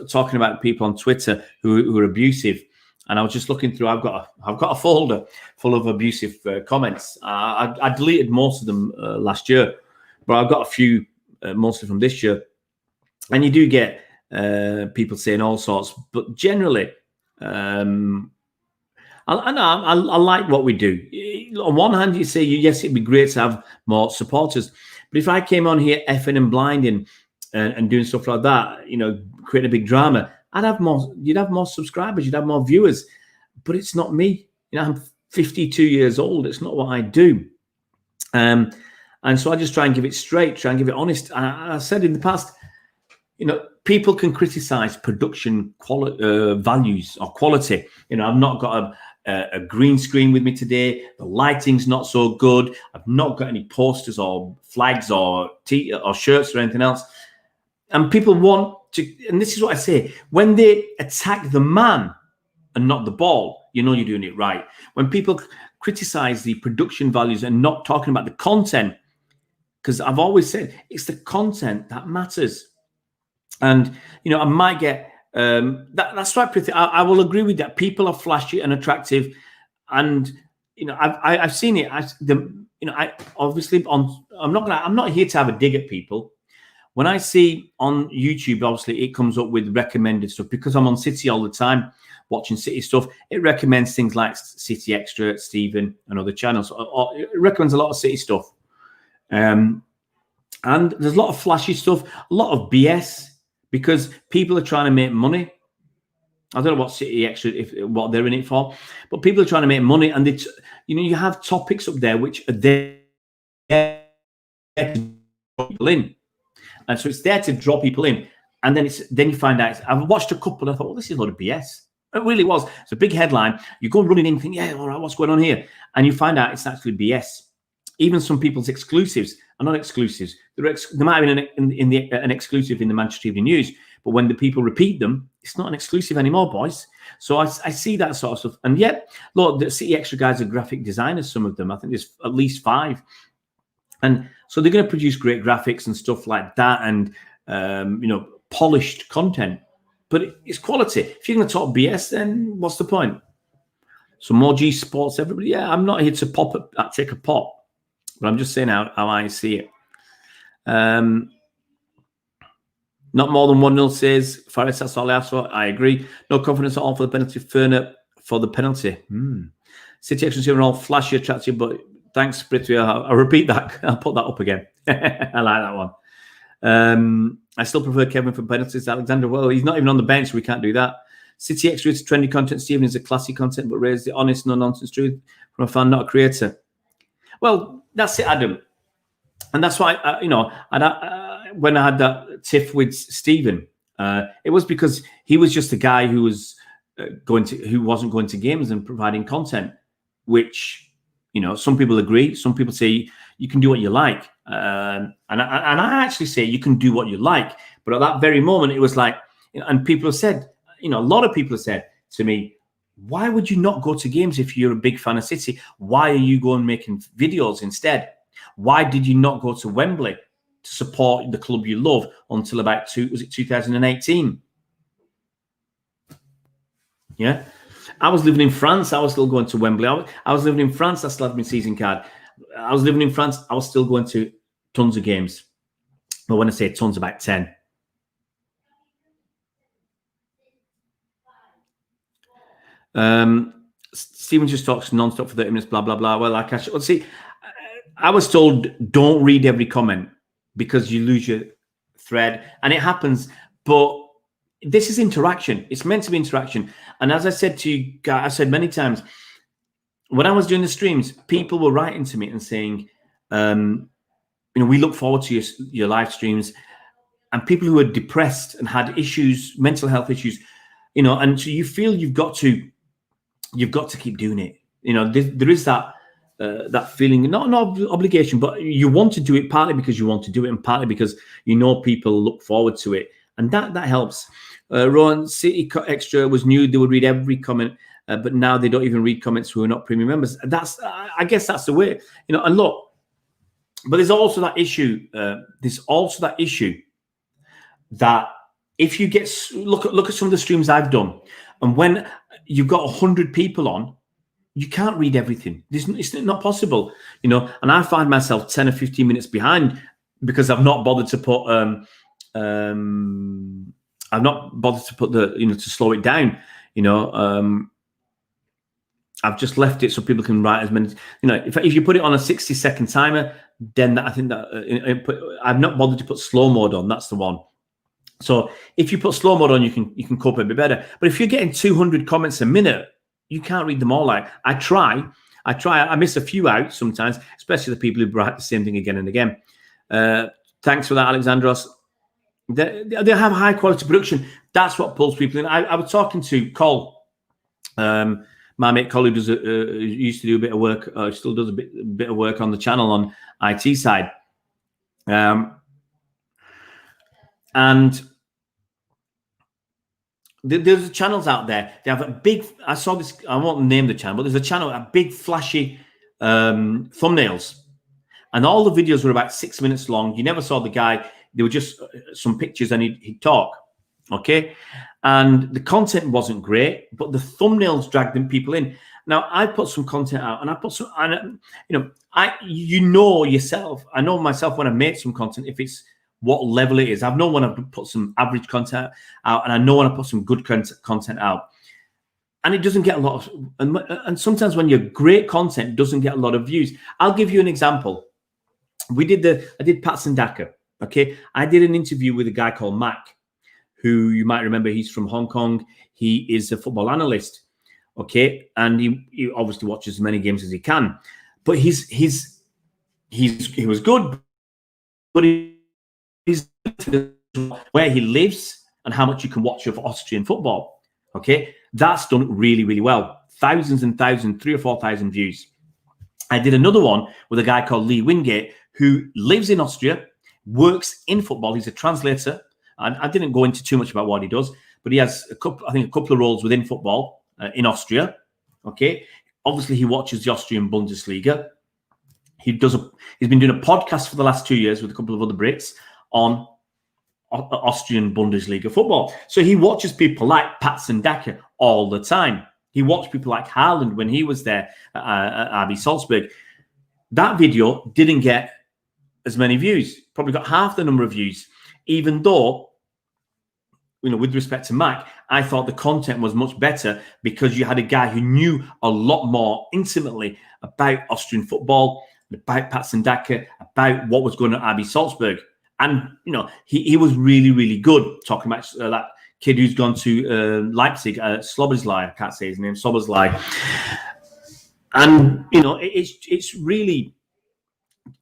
talking about people on Twitter who are abusive, and I was just looking through. I've got a folder full of abusive comments. I deleted most of them last year, but I've got a few mostly from this year, and you do get people saying all sorts. But generally, I like what we do. On one hand, you say, yes, it'd be great to have more supporters. But if I came on here effing and blinding and doing stuff like that, creating a big drama, you'd have more subscribers, you'd have more viewers. But it's not me. I'm 52 years old. It's not what I do. And so I just try and give it straight, try and give it honest. I said in the past, people can criticize production values or quality. I've not got a green screen with me today. The lighting's not so good. I've not got any posters or flags or shirts or anything else. And people want to, and this is what I say, when they attack the man and not the ball, you're doing it right. When people criticize the production values and not talking about the content, because I've always said it's the content that matters. And, I might get, that's right, Prithvi. I will agree with that. People are flashy and attractive. And, I've seen it. I'm not here to have a dig at people. When I see on YouTube, obviously it comes up with recommended stuff because I'm on City all the time, watching City stuff. It recommends things like City Extra, Stephen, and other channels. Or it recommends a lot of City stuff. And there's a lot of flashy stuff, a lot of BS. Because people are trying to make money. I don't know what City Extra, what they're in it for, but people are trying to make money, and you have topics up there which are there to draw people in, and so it's there to draw people in, and then you find out. I've watched a couple, and I thought, well, this is a lot of BS. It really was. It's a big headline. You go running in, and think, yeah, all right, what's going on here? And you find out it's actually BS. Even some people's exclusives are not exclusives. There might have been an exclusive in the Manchester Evening News, but when the people repeat them, it's not an exclusive anymore, boys. So I see that sort of stuff. And yet, look, the City Extra guys are graphic designers, some of them. I think there's at least 5. And so they're going to produce great graphics and stuff like that and, polished content. But it's quality. If you're going to talk BS, then what's the point? So more G Sports, everybody. Yeah, I'm not here to take a pop. But I'm just saying how I see it. Not more than 1-0 says Faris. That's all I asked for. I agree. No confidence at all for the penalty. Ferner for the penalty. City Extra are all flashy, attractive, but thanks, Prithvi. I'll repeat that. I'll put that up again. I like that one. I still prefer Kevin for penalties. Alexander, well, he's not even on the bench, so we can't do that. City Extra is trendy content. Stephen is a classy content, but raise the honest, no-nonsense truth from a fan, not a creator. Well, that's it, Adam. And that's why, when I had that tiff with Stephen, it was because he was just a guy who was who wasn't going to games and providing content, which, you know, some people agree. Some people say you can do what you like, and I actually say you can do what you like. But at that very moment, it was like, and people have said, you know, a lot of people have said to me, why would you not go to games if you're a big fan of City? Why are you going making videos instead? Why did you not go to Wembley to support the club you love until about 2018? Yeah. I was living in France. I was still going to Wembley. I was living in France. I still had my season card. I was living in France. I was still going to tons of games. But when I say tons, about 10. Stephen just talks non-stop for 30 minutes, blah, blah, blah. Well, like let's see, I was told don't read every comment because you lose your thread. And it happens. But this is interaction. It's meant to be interaction. And as I said to you guys, I said many times, when I was doing the streams, people were writing to me and saying, you know, we look forward to your live streams. And people who are depressed and had issues, mental health issues, you know, and so you feel you've got to keep doing it. You know, there is that feeling, not an obligation, but you want to do it partly because you want to do it and partly because you know people look forward to it. And that helps. Rowan, City Extra was new. They would read every comment, but now they don't even read comments who are not premium members. I guess that's the way, you know. And look, but there's also that issue. That if you get look at some of the streams I've done, and when you've got 100 people on, you can't read everything. It's not possible, you know. And I find myself 10 or 15 minutes behind because I've not bothered to put to slow it down, you know. I've just left it so people can write as many, you know. If you put it on a 60-second timer, then I think that I've not bothered to put slow mode on. That's the one. So if you put slow mode on, you can cope a bit better. But if you're getting 200 comments a minute, you can't read them all. Like I try. I miss a few out sometimes, especially the people who write the same thing again and again. Thanks for that, Alexandros. They have high quality production. That's what pulls people in. I was talking to Cole, my mate Cole, who used to do a bit of work, still does a bit of work on the channel on IT side. And there's channels out there. They have a big. I saw this. I won't name the channel, but there's a channel, a big flashy thumbnails, and all the videos were about 6 minutes long. You never saw the guy. They were just some pictures, and he'd talk. Okay, and the content wasn't great, but the thumbnails dragged people in. Now I put some content out, and I put some. And you know yourself. I know myself when I make some content, if it's what level it is. I've known when I've put some average content out, and I know when I put some good content out, and it doesn't get a lot of. And sometimes when your great content doesn't get a lot of views. I'll give you an example. I did Pats and Daka. Okay, I did an interview with a guy called Mac, who you might remember. He's from Hong Kong. He is a football analyst. Okay, and he obviously watches as many games as he can. But he was good, but he's where he lives and how much you can watch of Austrian football. Okay, that's done really, really well. Thousands and thousands, 3,000 or 4,000 views. I did another one with a guy called Lee Wingate, who lives in Austria, works in football. He's a translator. I didn't go into too much about what he does, but he has a couple of roles within football in Austria. Okay, obviously he watches the Austrian Bundesliga. He's been doing a podcast for the last 2 years with a couple of other Brits on Austrian Bundesliga football. So he watches people like Pats and Daka all the time. He watched people like Haaland when he was there at RB Salzburg. That video didn't get as many views, probably got half the number of views, even though, you know, with respect to Mac, I thought the content was much better because you had a guy who knew a lot more intimately about Austrian football, about Pats and Daka, about what was going on at RB Salzburg. And, you know, he was really, really good talking about that kid who's gone to Leipzig, Slobozlai, I can't say his name, Slobozlai. And, you know, it's really,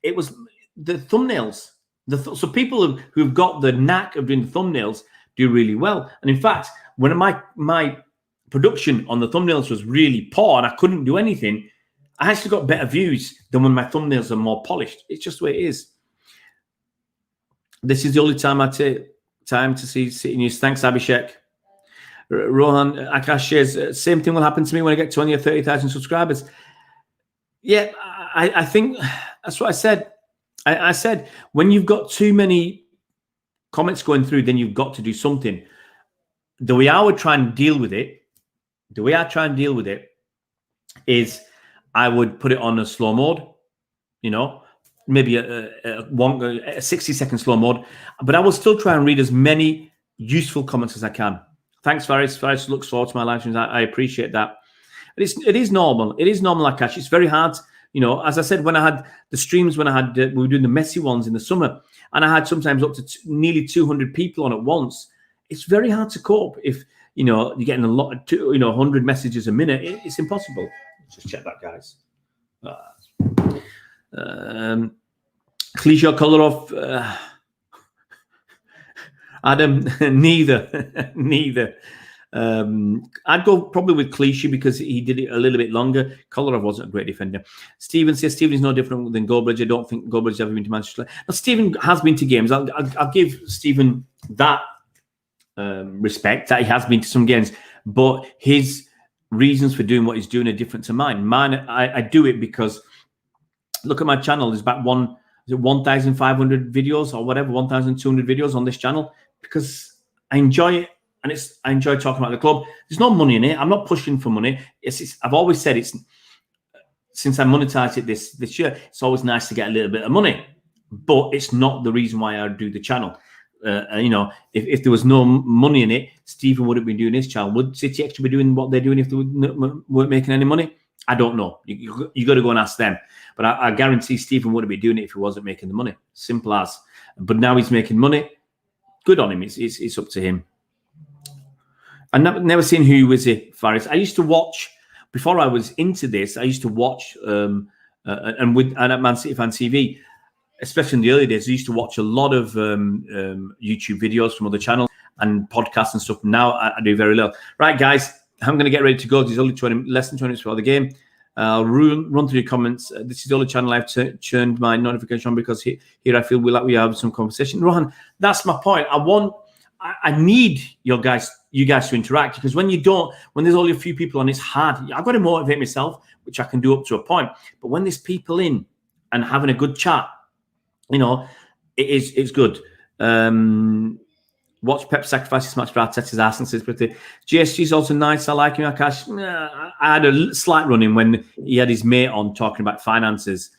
it was the thumbnails. So people who've got the knack of doing the thumbnails do really well. And in fact, when my production on the thumbnails was really poor and I couldn't do anything, I actually got better views than when my thumbnails are more polished. It's just the way it is. This is the only time I take time to see City News. Thanks, Abhishek. Rohan Akash says, same thing will happen to me when I get 20 or 30,000 subscribers. Yeah, I think that's what I said. I said, when you've got too many comments going through, then you've got to do something. The way I would try and deal with it, is I would put it on a slow mode, you know, maybe a 60-second slow mode, but I will still try and read as many useful comments as I can. Thanks, Faris. Faris looks forward to my live streams. I appreciate that. It is normal. It is normal, Akash. It's very hard. You know, as I said, when I had the streams, when I had we were doing the Messi ones in the summer, and I had sometimes up to nearly 200 people on at once. It's very hard to cope if, you know, you're getting a lot of 100 messages a minute. It's impossible. Just check that, guys. Cliche color off. Adam, neither. I'd go probably with Clichy because he did it a little bit longer. Kolarov wasn't a great defender. Stephen says Stephen is no different than Goldbridge. I don't think Goldbridge has ever been to Manchester. Now, Stephen has been to games. I'll give Stephen that respect that he has been to some games, but his reasons for doing what he's doing are different to mine. I do it because look at my channel. There's about 1,500 videos or whatever, 1,200 videos on this channel because I enjoy it. And I enjoy talking about the club. There's no money in it. I'm not pushing for money. I've always said since I monetized it this year, it's always nice to get a little bit of money. But it's not the reason why I do the channel. You know, if there was no money in it, Stephen wouldn't be doing his channel. Would City Extra be doing what they're doing if they weren't making any money? I don't know. You got to go and ask them. But I guarantee Stephen wouldn't be doing it if he wasn't making the money. Simple as. But now he's making money. Good on him. It's up to him. I've never seen Who Was It, Faris. I used to watch, before I was into this, I used to watch, and at Man City Fan TV, especially in the early days, I used to watch a lot of YouTube videos from other channels and podcasts and stuff. Now I do very little. Right, guys, I'm going to get ready to go. There's only less than 20 minutes before the game. I'll run through your comments. This is the only channel I've turned my notification on because here I feel we have some conversation. Rohan, that's my point. I need you guys to interact because when there's only a few people on, it's hard. I've got to motivate myself, which I can do up to a point. But when there's people in and having a good chat, you know, it's good. Watch Pep sacrifice his match for Arteta's Arsenal. Says pretty. GSG is also nice. I like him. I had a slight run-in when he had his mate on talking about finances.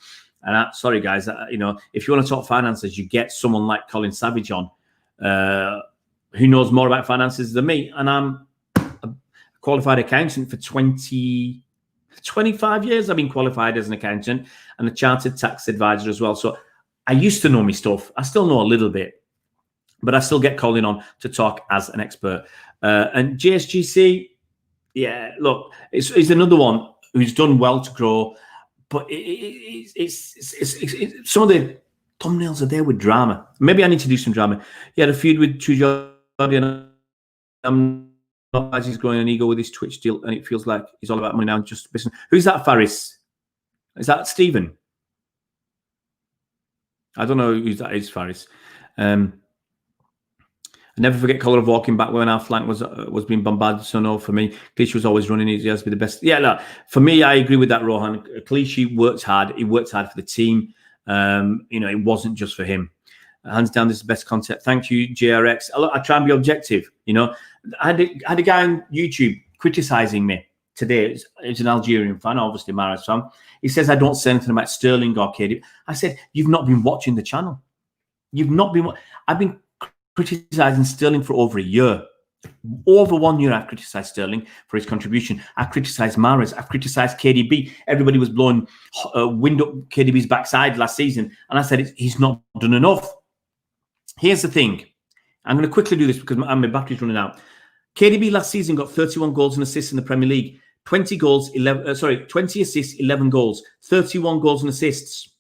And sorry, guys, you know, if you want to talk finances, you get someone like Colin Savage on. Who knows more about finances than me. And I'm a qualified accountant for 25 years. I've been qualified as an accountant and a chartered tax advisor as well. So I used to know my stuff. I still know a little bit, but I still get Colin on to talk as an expert. And JSGC, yeah, look, it's another one who's done well to grow, but it's some of the thumbnails are there with drama. Maybe I need to do some drama. He had a feud with Trudeau. I'm not as he's growing an ego with his Twitch deal, and it feels like he's all about money now. Just business. Who's that, Faris? Is that Stephen? I don't know who that is, Faris. I never forget Kolarov walking back when our flank was being bombarded. So no, for me, Clichy was always running. He has to be the best. Yeah, look, for me, I agree with that, Rohan. Clichy worked hard. He worked hard for the team. You know, it wasn't just for him. Hands down, this is the best concept. Thank you, JRX. I try and be objective. You know, I had a guy on YouTube criticizing me today. It's an Algerian fan, obviously Maris fan. He says I don't say anything about Sterling or KDB. I said, you've not been watching the channel. You've not been. I've been criticizing Sterling for over a year. Over 1 year, I've criticized Sterling for his contribution. I criticized Mahrez. I've criticized KDB. Everybody was blowing wind up KDB's backside last season. And I said, he's not done enough. Here's the thing. I'm going to quickly do this because my battery's running out. KDB last season got 31 goals and assists in the Premier League. 20 assists, 11 goals. 31 goals and assists.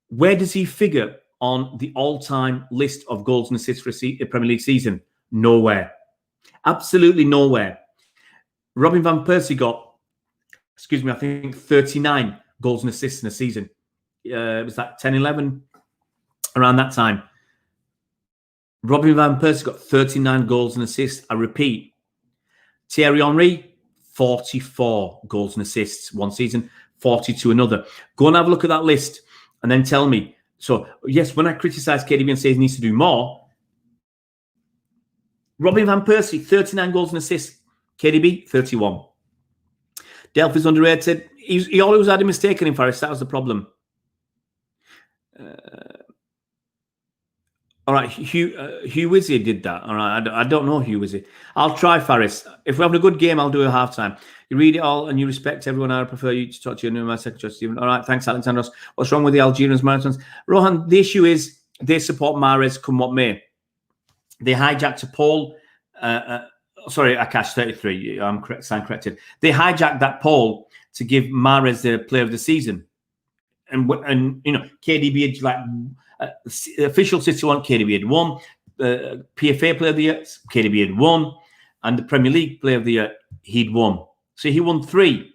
Where does he figure on the all-time list of goals and assists for a Premier League season? Nowhere. Absolutely nowhere. Robin van Persie got, excuse me, I think 39 goals and assists in a season. It was that 10, 11, around that time. Robin van Persie got 39 goals and assists. I repeat, Thierry Henry, 44 goals and assists one season, 42 another. Go and have a look at that list and then tell me. So, yes, when I criticise KDB and say he needs to do more, Robin van Persie, 39 goals and assists. KDB, 31. Delphi's underrated. He always had a mistake in him, Faris. That was the problem. All right, Hugh Wizzy did that. All right, I don't know Hugh Wizzy. I'll try, Faris. If we're having a good game, I'll do a halftime. You read it all and you respect everyone. I prefer you to talk to you. My secretary, Stephen. All right, thanks, Alexandros. What's wrong with the Algerians marathons? Rohan, the issue is they support Mahrez come what may. They hijacked a poll. Sorry, Akash, 33. I'm corrected. They hijacked that poll to give Mahrez the player of the season. And you know, KDB had like official City one, KDB had won. PFA player of the year, KDB had won. And the Premier League player of the year, he'd won. So he won 3.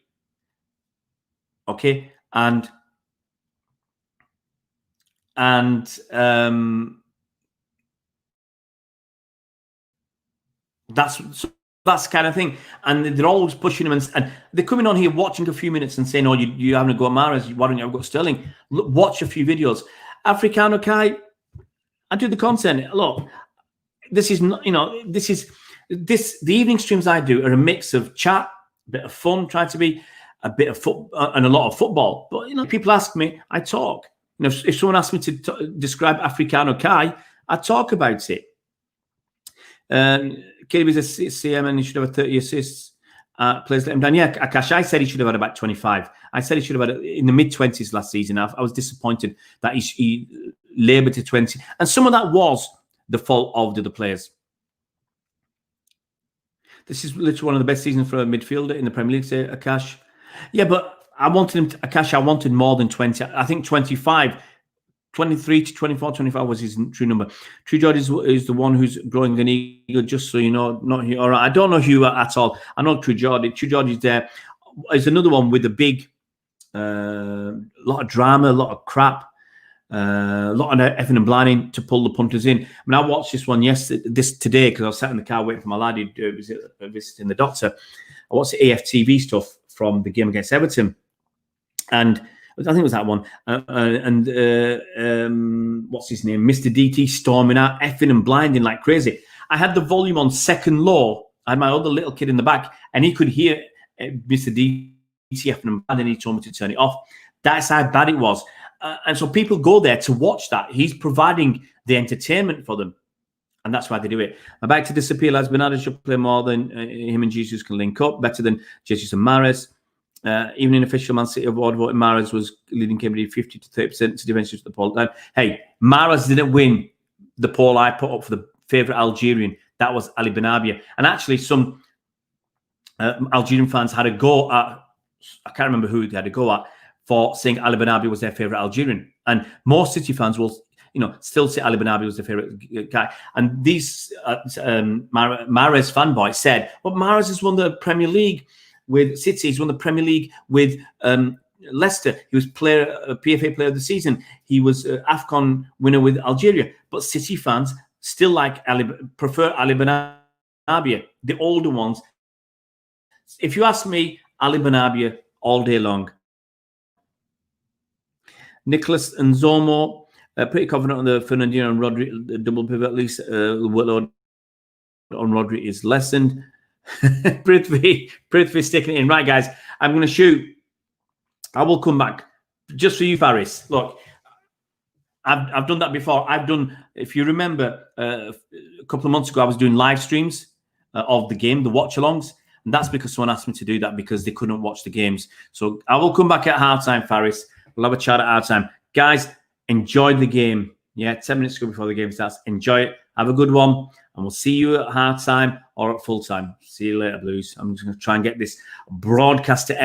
Okay. And that's the kind of thing. And they're always pushing him, and they're coming on here watching a few minutes and saying, "Oh, you're having a go at Mahrez. Why don't you have a go at Sterling?" Look, watch a few videos. Africano Kai, I do the content. Look, this is not, you know, the evening streams I do are a mix of chat, a bit of fun, trying to be a bit of football and a lot of football. But you know, people ask me, I talk. You know, if someone asks me to describe Africano Kai, I talk about it. KDB's a CM and he should have 30 assists. Players let him down. Yeah, Akash, I said he should have had about 25. I said he should have had in the mid-20s last season. I was disappointed that he laboured to 20. And some of that was the fault of the other players. This is literally one of the best seasons for a midfielder in the Premier League, say Akash. Yeah, but I wanted him to, Akash, I wanted more than 20. I think 25. 23 to 24, 25 was his true number. True George is the one who's growing an eagle, just so you know. Not Hugh. All right, I don't know Hugh at all. I know True George. True George is there. There's another one with a big, lot of drama, a lot of crap, a lot of effing and blinding to pull the punters in. I mean, I watched this one today because I was sat in the car waiting for my lad who was visiting the doctor. I watched the AFTV stuff from the game against Everton, and I think it was that one. What's his name? Mr. DT storming out, effing and blinding like crazy. I had the volume on second low. I had my other little kid in the back, and he could hear Mr. DT effing and blinding, and he told me to turn it off. That's how bad it was. And so people go there to watch that. He's providing the entertainment for them, and that's why they do it. I'm back to disappear, lads. Bernardo should play more than him and Jesus can link up. Better than Jesus and Mahrez. Even in official Man City award voting, Mahrez was leading KDB 50 to 30% to dimensions to the poll. Hey, Mahrez didn't win the poll I put up for the favourite Algerian. That was Ali Benabia. And actually, some Algerian fans had a go at, I can't remember who they had a go at, for saying Ali Benabia was their favourite Algerian. And most City fans will, you know, still say Ali Benabia was their favourite guy. And these Mahrez fanboy said, well, Mahrez has won the Premier League with City. He's won the Premier League with Leicester. He was PFA player of the season. He was AFCON winner with Algeria. But City fans still prefer Ali Benabia, the older ones. If you ask me, Ali Benabia all day long. Nicholas and Zomo, pretty confident on the Fernandinho and Rodri double pivot. At least the workload on Rodri is lessened. Prithvi sticking it in. Right, guys, I'm going to shoot. I will come back just for you, Faris. Look, I've done that before. If you remember, a couple of months ago, I was doing live streams of the game, the watch-alongs, and that's because someone asked me to do that because they couldn't watch the games. So I will come back at halftime, Faris. We'll have a chat at halftime. Guys, enjoy the game. Yeah, 10 minutes ago before the game starts. Enjoy it. Have a good one. And we'll see you at halftime or at full time. See you later, Blues. I'm just going to try and get this broadcast to end.